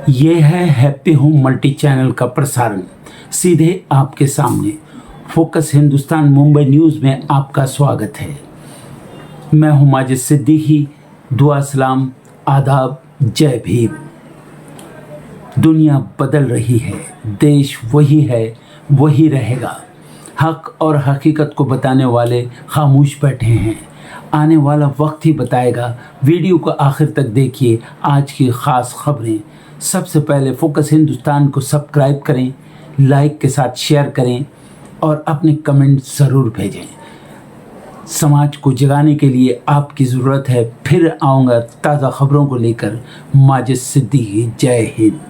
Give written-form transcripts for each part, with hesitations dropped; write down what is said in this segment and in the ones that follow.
ये है happy home multi channel का प्रसारण सीधे आपके सामने। फोकस हिंदुस्तान मुंबई न्यूज़ में आपका स्वागत है। मैं हूं माजिद सिद्दीकी। दुआ सलाम, आदाब, जय भीम। दुनिया बदल रही है, देश वही है, वही रहेगा। हक और हकीकत को बताने वाले खामोश बैठे हैं। आने वाला वक्त ही बताएगा। वीडियो को आखिर तक देखिए। आज की ख़ास खबरें। सबसे पहले फोकस हिंदुस्तान को सब्सक्राइब करें, लाइक के साथ शेयर करें और अपने कमेंट ज़रूर भेजें। समाज को जगाने के लिए आपकी ज़रूरत है। फिर आऊँगा ताज़ा खबरों को लेकर। माजिद सिद्दीकी, जय हिंद।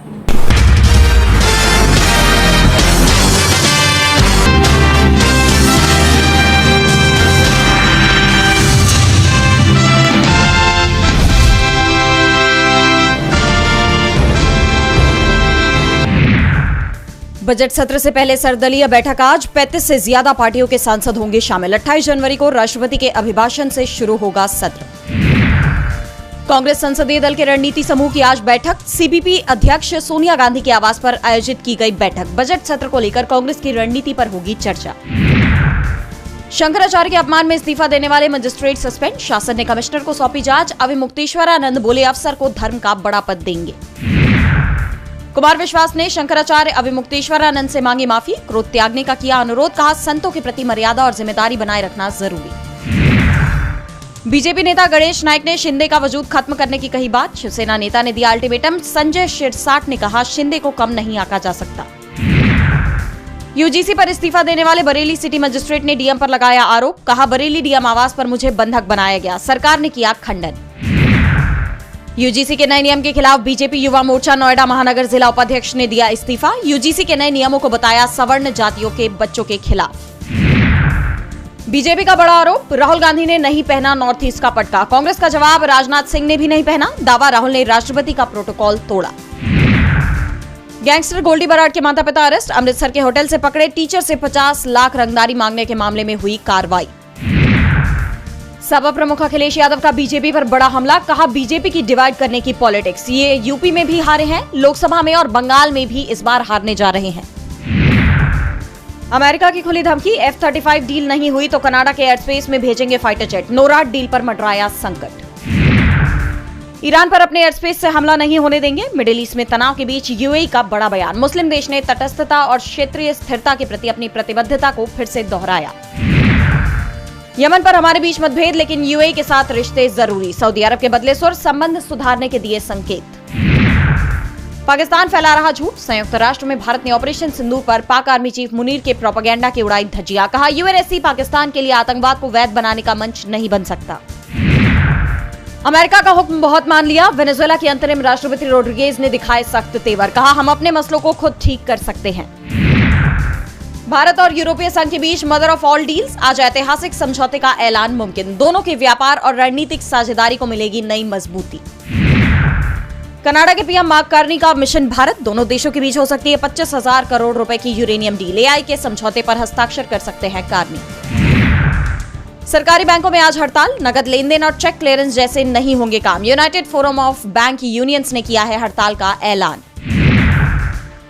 बजट सत्र से पहले सर्वदलीय बैठक आज। 35 से ज्यादा पार्टियों के सांसद होंगे शामिल। 28 जनवरी को राष्ट्रपति के अभिभाषण से शुरू होगा सत्र। कांग्रेस संसदीय दल के रणनीति समूह की आज बैठक। सीपीपी अध्यक्ष सोनिया गांधी के आवास पर आयोजित की गई बैठक। बजट सत्र को लेकर कांग्रेस की रणनीति पर होगी चर्चा। शंकराचार्य के अपमान में इस्तीफा देने वाले मजिस्ट्रेट सस्पेंड। शासन ने कमिश्नर को सौंपी जांच। अविमुक्तेश्वरानंद बोले अफसर को धर्म का बड़ा पद देंगे। कुमार विश्वास ने शंकराचार्य अविमुक्तेश्वरानंद से मांगी माफी। क्रोध त्यागने का किया अनुरोध। कहा संतों के प्रति मर्यादा और जिम्मेदारी बनाए रखना जरूरी। बीजेपी नेता गणेश नाइक ने शिंदे का वजूद खत्म करने की कही बात। शिवसेना नेता ने दिया अल्टीमेटम। संजय शिरसाट ने कहा शिंदे को कम नहीं आंका जा सकता। यूजीसी पर इस्तीफा देने वाले बरेली सिटी मजिस्ट्रेट ने डीएम पर लगाया आरोप। कहा बरेली डीएम आवास पर मुझे बंधक बनाया गया। सरकार ने किया खंडन। यूजीसी के नए नियम के खिलाफ बीजेपी युवा मोर्चा नोएडा महानगर जिला उपाध्यक्ष ने दिया इस्तीफा। यूजीसी के नए नियमों को बताया सवर्ण जातियों के बच्चों के खिलाफ। बीजेपी का बड़ा आरोप। राहुल गांधी ने नहीं पहना नॉर्थ ईस्ट का पटका। कांग्रेस का जवाब। राजनाथ सिंह ने भी नहीं पहना। दावा राहुल ने राष्ट्रपति का प्रोटोकॉल तोड़ा। गैंगस्टर गोल्डी बराड़ के माता पिता अरेस्ट। अमृतसर के होटल से पकड़े टीचर से 50 लाख रंगदारी मांगने के मामले में हुई कार्रवाई। सपा प्रमुख अखिलेश यादव का बीजेपी पर बड़ा हमला। कहा बीजेपी की डिवाइड करने की पॉलिटिक्स। ये यूपी में भी हारे हैं, लोकसभा में और बंगाल में भी इस बार हारने जा रहे हैं। अमेरिका की खुली धमकी। F-35 डील नहीं हुई तो कनाडा के एयरस्पेस में भेजेंगे फाइटर जेट। नोराड डील पर मंडराया संकट। ईरान पर अपने एयरस्पेस से हमला नहीं होने देंगे। मिडिल ईस्ट में तनाव के बीच यूएई का बड़ा बयान। मुस्लिम देश ने तटस्थता और क्षेत्रीय स्थिरता के प्रति अपनी प्रतिबद्धता को फिर से दोहराया। यमन पर हमारे बीच मतभेद, लेकिन यूएई के साथ रिश्ते जरूरी। सऊदी अरब के बदले सुर। संबंध सुधारने के दिए संकेत। पाकिस्तान फैला रहा झूठ। संयुक्त राष्ट्र में भारत ने ऑपरेशन सिंदूर पर पाक आर्मी चीफ मुनीर के प्रोपेगेंडा की उड़ाई धज्जियां। कहा यूएनएससी पाकिस्तान के लिए आतंकवाद को वैध बनाने का मंच नहीं बन सकता। अमेरिका का हुक्म बहुत मान लिया। वेनेजुएला के अंतरिम राष्ट्रपति रोड्रिगेज ने दिखाए सख्त तेवर। कहा हम अपने मसलों को खुद ठीक कर सकते हैं। भारत और यूरोपीय संघ के बीच मदर ऑफ ऑल डील्स। आज ऐतिहासिक समझौते का ऐलान मुमकिन। दोनों के व्यापार और रणनीतिक साझेदारी को मिलेगी नई मजबूती। कनाडा के पीएम मार्क कार्नी का मिशन भारत। दोनों देशों के बीच हो सकती है 25,000 करोड़ रुपए की यूरेनियम डील। एआई के समझौते पर हस्ताक्षर कर सकते हैं कार्नी। सरकारी बैंकों में आज हड़ताल। नकद लेन देन और चेक क्लियरेंस जैसे नहीं होंगे काम। United forum of bank unions ने किया है हड़ताल का ऐलान।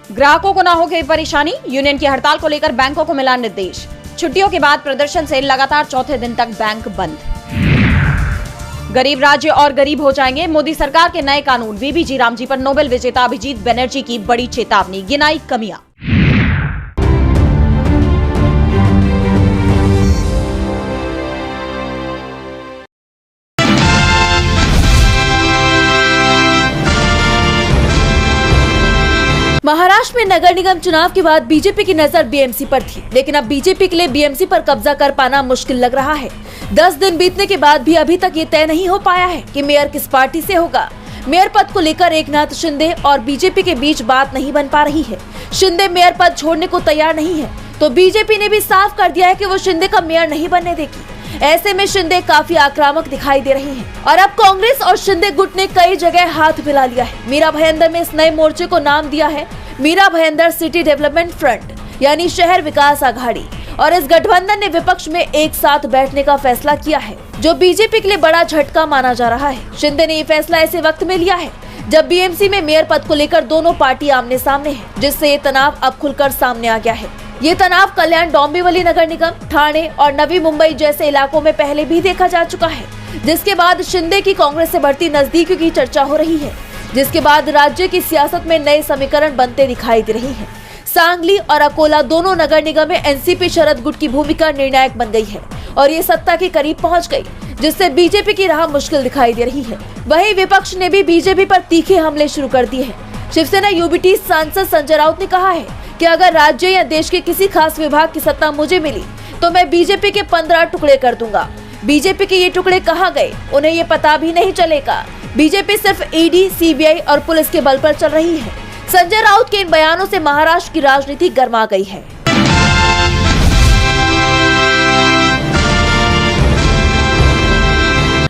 ग्राहकों को ना हो गई परेशानी। यूनियन की हड़ताल को लेकर बैंकों को मिला निर्देश। छुट्टियों के बाद प्रदर्शन से लगातार चौथे दिन तक बैंक बंद। गरीब राज्य और गरीब हो जाएंगे। मोदी सरकार के नए कानून। वीबीजी रामजी पर नोबेल विजेता अभिजीत बनर्जी की बड़ी चेतावनी। गिनाई कमियां। महाराष्ट्र में नगर निगम चुनाव के बाद बीजेपी की नजर बीएमसी पर थी, लेकिन अब बीजेपी के लिए बीएमसी पर कब्जा कर पाना मुश्किल लग रहा है। 10 दिन बीतने के बाद भी अभी तक ये तय नहीं हो पाया है कि मेयर किस पार्टी से होगा। मेयर पद को लेकर एकनाथ शिंदे और बीजेपी के बीच बात नहीं बन पा रही है। शिंदे मेयर पद छोड़ने को तैयार नहीं है, तो बीजेपी ने भी साफ कर दिया है कि वो शिंदे का मेयर नहीं बनने देगी। ऐसे में शिंदे काफी आक्रामक दिखाई दे रहे हैं और अब कांग्रेस और शिंदे गुट ने कई जगह हाथ मिला लिया है। मीरा भयंदर ने इस नए मोर्चे को नाम दिया है Mira Bhayandar city development front, यानी शहर विकास आघाड़ी। और इस गठबंधन ने विपक्ष में एक साथ बैठने का फैसला किया है, जो बीजेपी के लिए बड़ा झटका माना जा रहा है। शिंदे ने ये फैसला ऐसे वक्त में लिया है जब बीएमसी में मेयर पद को लेकर दोनों पार्टी आमने सामने है, जिससे ये तनाव अब खुलकर सामने आ गया है। ये तनाव कल्याण डोंबिवली नगर निगम, ठाणे और नवी मुंबई जैसे इलाकों में पहले भी देखा जा चुका है, जिसके बाद शिंदे की कांग्रेस से बढ़ती नजदीकी की चर्चा हो रही है, जिसके बाद राज्य की सियासत में नए समीकरण बनते दिखाई दे रहे हैं। सांगली और अकोला दोनों नगर निगम में एनसीपी शरद गुट की भूमिका निर्णायक बन गई है और ये सत्ता के करीब पहुंच गई, जिससे बीजेपी की राह मुश्किल दिखाई दे रही है। वहीं विपक्ष ने भी बीजेपी पर तीखे हमले शुरू कर दिए हैं। शिवसेना यूबीटी सांसद संजय राउत ने कहा है कि अगर राज्य या देश के किसी खास विभाग की सत्ता मुझे मिली तो मैं बीजेपी के 15 टुकड़े कर दूंगा। बीजेपी के ये टुकड़े कहाँ गए उन्हें ये पता भी नहीं चलेगा। बीजेपी सिर्फ ईडी, सीबीआई और पुलिस के बल पर चल रही है। संजय राउत के इन बयानों से महाराष्ट्र की राजनीति गर्मा गई है।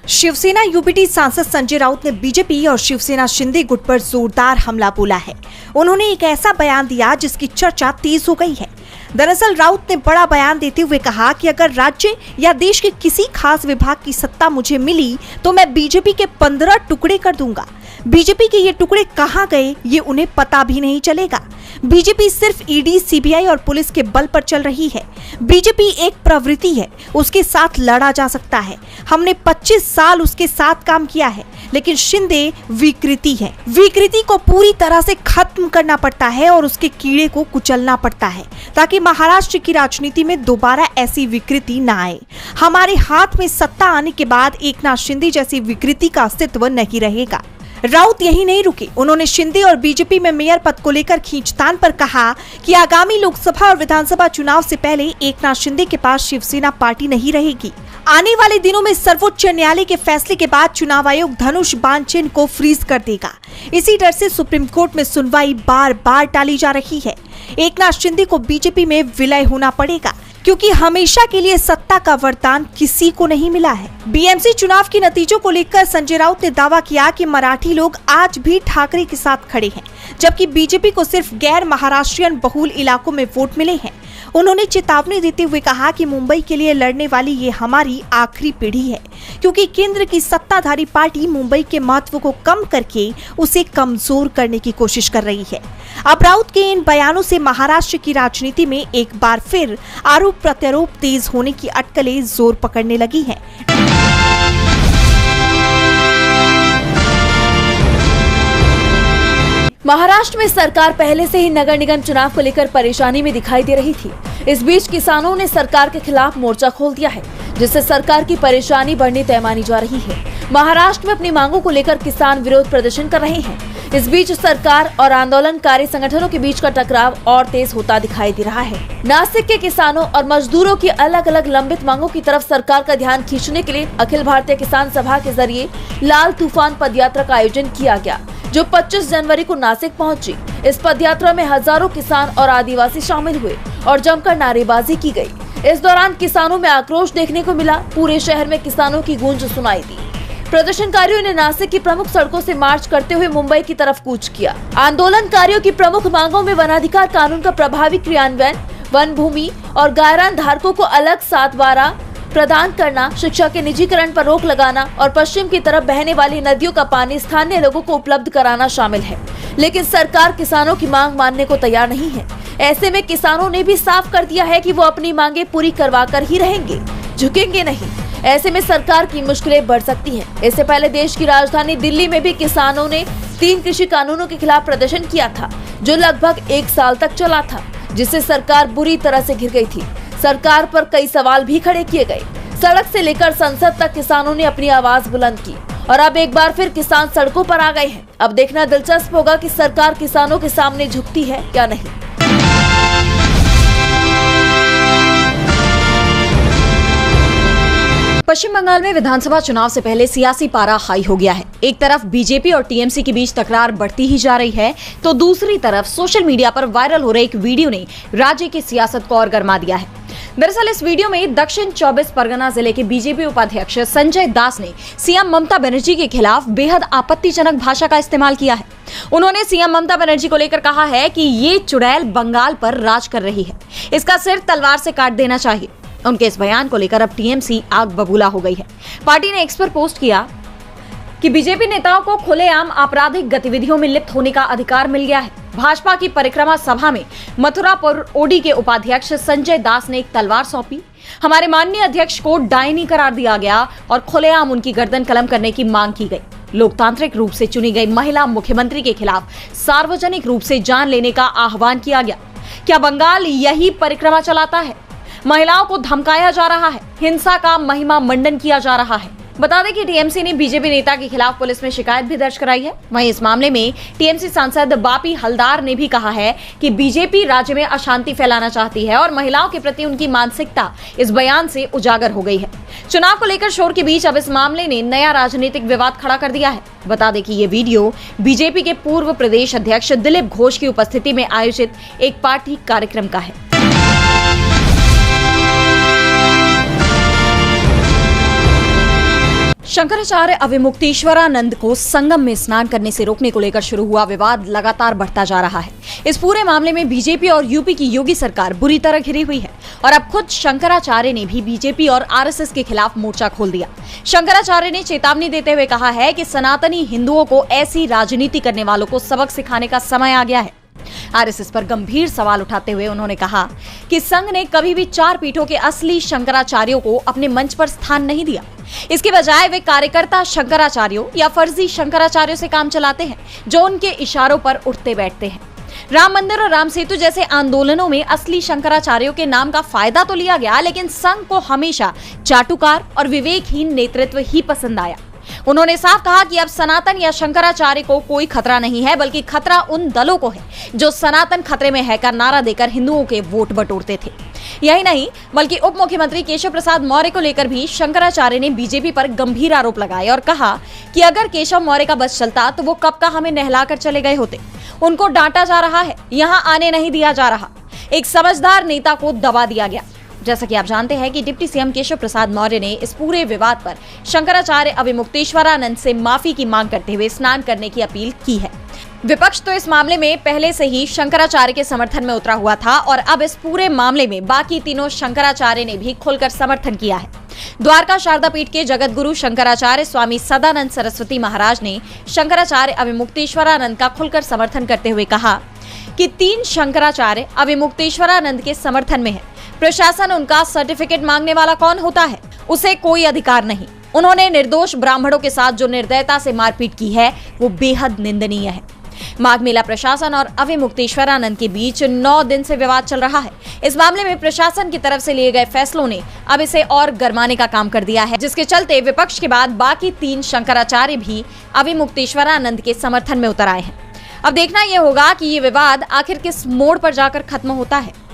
शिवसेना यूबीटी सांसद संजय राउत ने बीजेपी और शिवसेना शिंदे गुट पर जोरदार हमला बोला है। उन्होंने एक ऐसा बयान दिया जिसकी चर्चा तेज हो गई है। दरअसल राउत ने बड़ा बयान देते हुए कहा कि अगर राज्य या देश के किसी खास विभाग की सत्ता मुझे मिली तो मैं बीजेपी के 15 टुकड़े कर दूंगा। बीजेपी के ये टुकड़े कहाँ गए ये उन्हें पता भी नहीं चलेगा। बीजेपी सिर्फ ईडी, सीबीआई और पुलिस के बल पर चल रही है। बीजेपी एक प्रवृत्ति है, उसके साथ लड़ा जा सकता है। हमने 25 साल उसके साथ काम किया है, लेकिन शिंदे विकृति है। विकृति को पूरी तरह से खत्म करना पड़ता है और उसके कीड़े को कुचलना पड़ता है, ताकि महाराष्ट्र की राजनीति में दोबारा ऐसी विकृति न आए। हमारे हाथ में सत्ता आने के बाद एकनाथ शिंदे जैसी विकृति का अस्तित्व नहीं रहेगा। राउत यही नहीं रुके, उन्होंने शिंदे और बीजेपी में मेयर पद को लेकर खींचतान पर कहा कि आगामी लोकसभा और विधानसभा चुनाव से पहले एकनाथ शिंदे के पास शिवसेना पार्टी नहीं रहेगी। आने वाले दिनों में सर्वोच्च न्यायालय के फैसले के बाद चुनाव आयोग धनुष बाण चिन्ह को फ्रीज कर देगा। इसी डर से सुप्रीम कोर्ट में सुनवाई बार बार टाली जा रही है। एकनाथ शिंदे को बीजेपी में विलय होना पड़ेगा, क्योंकि हमेशा के लिए सत्ता का वरदान किसी को नहीं मिला है। बीएमसी चुनाव के नतीजों को लेकर संजय राउत ने दावा किया कि मराठी लोग आज भी ठाकरे के साथ खड़े हैं, जबकि बीजेपी को सिर्फ गैर महाराष्ट्रीयन बहुल इलाकों में वोट मिले हैं। उन्होंने चेतावनी देते हुए कहा कि मुंबई के लिए लड़ने वाली ये हमारी आखिरी पीढ़ी है, क्योंकि केंद्र की सत्ताधारी पार्टी मुंबई के महत्व को कम करके उसे कमजोर करने की कोशिश कर रही है। अब राउत के इन बयानों से महाराष्ट्र की राजनीति में एक बार फिर आरोप प्रत्यारोप तेज होने की अटकलें जोर पकड़ने लगी हैं। महाराष्ट्र में सरकार पहले से ही नगर निगम चुनाव को लेकर परेशानी में दिखाई दे रही थी। इस बीच किसानों ने सरकार के खिलाफ मोर्चा खोल दिया है, जिससे सरकार की परेशानी बढ़नी तय मानी जा रही है। महाराष्ट्र में अपनी मांगों को लेकर किसान विरोध प्रदर्शन कर रहे हैं। इस बीच सरकार और आंदोलनकारी संगठनों के बीच का टकराव और तेज होता दिखाई दे रहा है। नासिक के किसानों और मजदूरों की अलग अलग लंबित मांगों की तरफ सरकार का ध्यान खींचने के लिए अखिल भारतीय किसान सभा के जरिए लाल तूफान पदयात्रा का आयोजन किया गया, जो 25 जनवरी को नासिक पहुंची। इस पदयात्रा में हजारों किसान और आदिवासी शामिल हुए और जमकर नारेबाजी की गई। इस दौरान किसानों में आक्रोश देखने को मिला। पूरे शहर में किसानों की गूंज सुनाई दी। प्रदर्शनकारियों ने नासिक की प्रमुख सड़कों से मार्च करते हुए मुंबई की तरफ कूच किया। आंदोलनकारियों की प्रमुख मांगों में वनाधिकार कानून का प्रभावी क्रियान्वयन, वन भूमि और गायरान धारकों को अलग सातवारा प्रदान करना, शिक्षा के निजीकरण पर रोक लगाना और पश्चिम की तरफ बहने वाली नदियों का पानी स्थानीय लोगों को उपलब्ध कराना शामिल है। लेकिन सरकार किसानों की मांग मानने को तैयार नहीं है। ऐसे में किसानों ने भी साफ कर दिया है कि वो अपनी मांगे पूरी करवाकर ही रहेंगे, झुकेंगे नहीं। ऐसे में सरकार की मुश्किलें बढ़ सकती हैं। इससे पहले देश की राजधानी दिल्ली में भी किसानों ने 3 कृषि कानूनों के खिलाफ प्रदर्शन किया था, जो लगभग 1 साल तक चला था, जिससे सरकार बुरी तरह से घिर गई थी। सरकार पर कई सवाल भी खड़े किए गए। सड़क से लेकर संसद तक किसानों ने अपनी आवाज बुलंद की और अब एक बार फिर किसान सड़कों पर आ गए हैं। अब देखना दिलचस्प होगा कि सरकार किसानों के सामने झुकती है या नहीं। पश्चिम बंगाल में विधानसभा चुनाव से पहले सियासी पारा हाई हो गया है। एक तरफ बीजेपी और टीएमसी के बीच तकरार बढ़ती ही जा रही है, तो दूसरी तरफ सोशल मीडिया पर वायरल हो रहे एक वीडियो ने राज्य की सियासत को और गर्मा दिया है। दरअसल इस वीडियो में दक्षिण 24 परगना जिले के बीजेपी उपाध्यक्ष संजय दास ने सीएम ममता बनर्जी के खिलाफ बेहद आपत्तिजनक भाषा का इस्तेमाल किया है। उन्होंने सीएम ममता बनर्जी को लेकर कहा है कि ये चुड़ैल बंगाल पर राज कर रही है, इसका सिर तलवार से काट देना चाहिए। उनके इस बयान को लेकर अब टीएमसी आग बबूला हो गई है। पार्टी ने एक्स पर पोस्ट किया कि बीजेपी नेताओं को खुलेआम आपराधिक गतिविधियों में लिप्त होने का अधिकार मिल गया है। भाजपा की परिक्रमा सभा में मथुरापुर ओडी के उपाध्यक्ष संजय दास ने एक तलवार सौंपी। हमारे माननीय अध्यक्ष को डायनी करार दिया गया और खुलेआम उनकी गर्दन कलम करने की मांग की गई। लोकतांत्रिक रूप से चुनी गई महिला मुख्यमंत्री के खिलाफ सार्वजनिक रूप से जान लेने का आह्वान किया गया। क्या बंगाल यही परिक्रमा चलाता है? महिलाओं को धमकाया जा रहा है, हिंसा का महिमा मंडन किया जा रहा है। बता दें कि टीएमसी ने बीजेपी नेता के खिलाफ पुलिस में शिकायत भी दर्ज कराई है। वहीं इस मामले में टीएमसी सांसद बापी हलदार ने भी कहा है कि बीजेपी राज्य में अशांति फैलाना चाहती है और महिलाओं के प्रति उनकी मानसिकता इस बयान से उजागर हो गई है। चुनाव को लेकर शोर के बीच अब इस मामले ने नया राजनीतिक विवाद खड़ा कर दिया है। बता दें कि ये वीडियो बीजेपी के पूर्व प्रदेश अध्यक्ष दिलीप घोष की उपस्थिति में आयोजित एक पार्टी कार्यक्रम का है। शंकराचार्य अविमुक्तेश्वरानंद को संगम में स्नान करने से रोकने को लेकर शुरू हुआ विवाद लगातार बढ़ता जा रहा है। इस पूरे मामले में बीजेपी और यूपी की योगी सरकार बुरी तरह घिरी हुई है और अब खुद शंकराचार्य ने भी बीजेपी और आरएसएस के खिलाफ मोर्चा खोल दिया। शंकराचार्य ने चेतावनी देते हुए कहा है कि सनातनी हिंदुओं को ऐसी राजनीति करने वालों को सबक सिखाने का समय आ गया है। आरएसएस पर गंभीर सवाल उठाते हुए उन्होंने कहा कि संघ ने कभी भी 4 पीठों के असली शंकराचार्यों को अपने मंच पर स्थान नहीं दिया। इसके बजाय वे कार्यकर्ता शंकराचार्यों या फर्जी शंकराचार्यों से काम चलाते हैं जो उनके इशारों पर उठते बैठते हैं। राम मंदिर और राम सेतु जैसे आंदोलनों में असली शंकराचार्यों के नाम का फायदा तो लिया गया, लेकिन संघ को हमेशा चाटुकार और विवेकहीन नेतृत्व ही पसंद आया। उन्होंने साफ कहा कि अब सनातन या शंकराचार्य को कोई खतरा नहीं है, बल्कि खतरा उन दलों को है जो सनातन खतरे में है का नारा देकर हिंदुओं के वोट बटोरते थे। यही नहीं, बल्कि उप मुख्यमंत्री केशव प्रसाद मौर्य को लेकर भी शंकराचार्य ने बीजेपी पर गंभीर आरोप लगाए और कहा कि अगर केशव मौर्य का बस चलता तो वो कब का हमें नहलाकर चले गए होते। उनको डांटा जा रहा है, यहाँ आने नहीं दिया जा रहा। एक समझदार नेता को दबा दिया गया। जैसा कि आप जानते हैं कि डिप्टी सीएम केशव प्रसाद मौर्य ने इस पूरे विवाद पर शंकराचार्य अविमुक्तेश्वरानंद से माफी की मांग करते हुए स्नान करने की अपील की है। विपक्ष तो इस मामले में पहले से ही शंकराचार्य के समर्थन में उतरा हुआ था और अब इस पूरे मामले में बाकी तीनों शंकराचार्य ने भी खुलकर समर्थन किया है। द्वारका शारदा पीठ के जगत गुरु शंकराचार्य स्वामी सदानंद सरस्वती महाराज ने शंकराचार्य अविमुक्तेश्वरानंद का खुलकर समर्थन करते हुए कहा कि 3 शंकराचार्य अविमुक्तेश्वरानंद के समर्थन में है। प्रशासन उनका सर्टिफिकेट मांगने वाला कौन होता है? उसे कोई अधिकार नहीं। उन्होंने निर्दोष ब्राह्मणों के साथ जो निर्दयता से मारपीट की है वो बेहद निंदनीय है। माघ मेला प्रशासन और अविमुक्तेश्वरानंद के बीच 9 दिन से विवाद चल रहा है। इस मामले में प्रशासन की तरफ से लिए गए फैसलों ने अब इसे और गरमाने का काम कर दिया है, जिसके चलते विपक्ष के बाद बाकी 3 शंकराचार्य भी अविमुक्तेश्वरानंद के समर्थन में उतर आए हैं। अब देखना यह होगा कि ये विवाद आखिर किस मोड़ पर जाकर खत्म होता है।